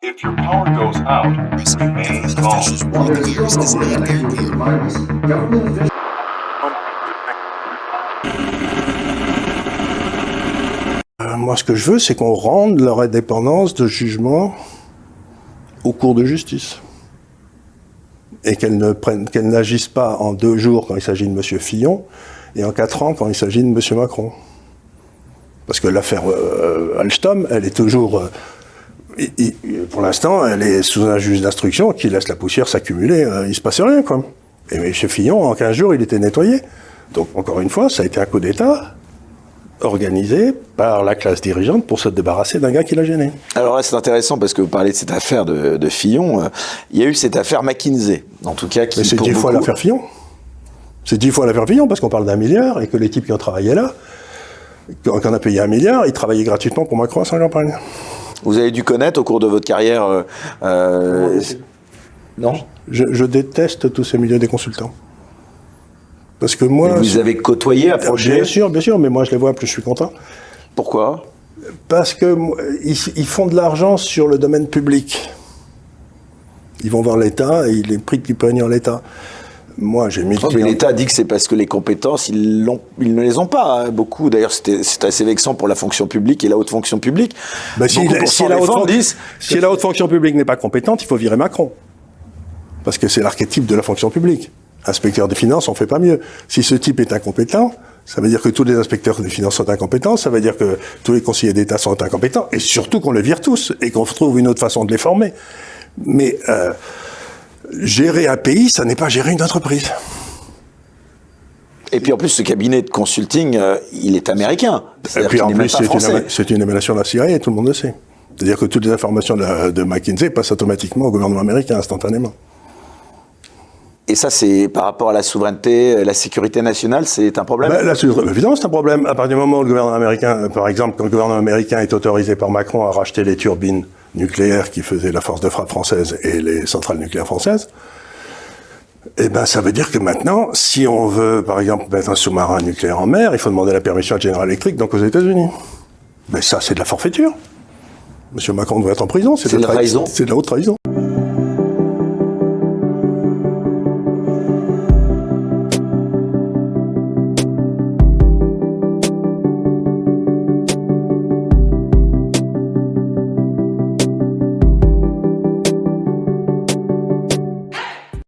If your power goes out, remain calm. Moi, ce que je veux, c'est qu'on rende leur indépendance de jugement aux cours de justice. Et qu'elles n'agissent pas en 2 jours quand il s'agit de M. Fillon, et en 4 ans quand il s'agit de M. Macron. Parce que l'affaire Alstom, elle est toujours... pour l'instant, elle est sous un juge d'instruction qui laisse la poussière s'accumuler. Il ne se passe rien, quoi. Et M. Fillon, en 15 jours, il était nettoyé. Donc, encore une fois, ça a été un coup d'État organisé par la classe dirigeante pour se débarrasser d'un gars qui l'a gêné. Alors là, c'est intéressant parce que vous parlez de cette affaire de Fillon. Il y a eu cette affaire McKinsey, en tout cas. Qui, mais c'est 10 fois l'affaire Fillon. C'est 10 fois l'affaire Fillon parce qu'on parle d'1 milliard et que les types qui ont travaillé là, quand on a payé 1 milliard, ils travaillaient gratuitement pour Macron à sa campagne. Vous avez dû connaître au cours de votre carrière... Non. Je déteste tous ces milieux des consultants. Parce que moi... Et vous avez côtoyé, approché? Bien sûr, mais moi je les vois, plus je suis content. Pourquoi? Parce que ils font de l'argent sur le domaine public. Ils vont voir l'État et ils les prient qu'ils peignent en l'État. Moi, j'ai mis... Mais l'État dit que c'est parce que les compétences, ils ne les ont pas, hein, beaucoup. D'ailleurs, c'est assez vexant pour la fonction publique et la haute fonction publique. Ben, si la haute fonction publique n'est pas compétente, il faut virer Macron. Parce que c'est l'archétype de la fonction publique. Inspecteur des finances, on fait pas mieux. Si ce type est incompétent, ça veut dire que tous les inspecteurs des finances sont incompétents, ça veut dire que tous les conseillers d'État sont incompétents, et surtout qu'on les vire tous, et qu'on trouve une autre façon de les former. Mais gérer un pays, ça n'est pas gérer une entreprise. Et puis en plus, ce cabinet de consulting, il est américain. Et puis en plus, c'est une émanation de la CIA, et tout le monde le sait. C'est-à-dire que toutes les informations de McKinsey passent automatiquement au gouvernement américain, instantanément. Et ça, c'est par rapport à la souveraineté, la sécurité nationale, c'est un problème? Évidemment, c'est un problème. À partir du moment où le gouvernement américain, par exemple, quand le gouvernement américain est autorisé par Macron à racheter les turbines nucléaires qui faisaient la force de frappe française et les centrales nucléaires françaises, eh ben, ça veut dire que maintenant, si on veut, par exemple, mettre un sous-marin nucléaire en mer, il faut demander la permission à General Electric, donc aux États-Unis. Mais ça, c'est de la forfaiture. Monsieur Macron devrait être en prison. C'est de la trahison. C'est de la haute trahison.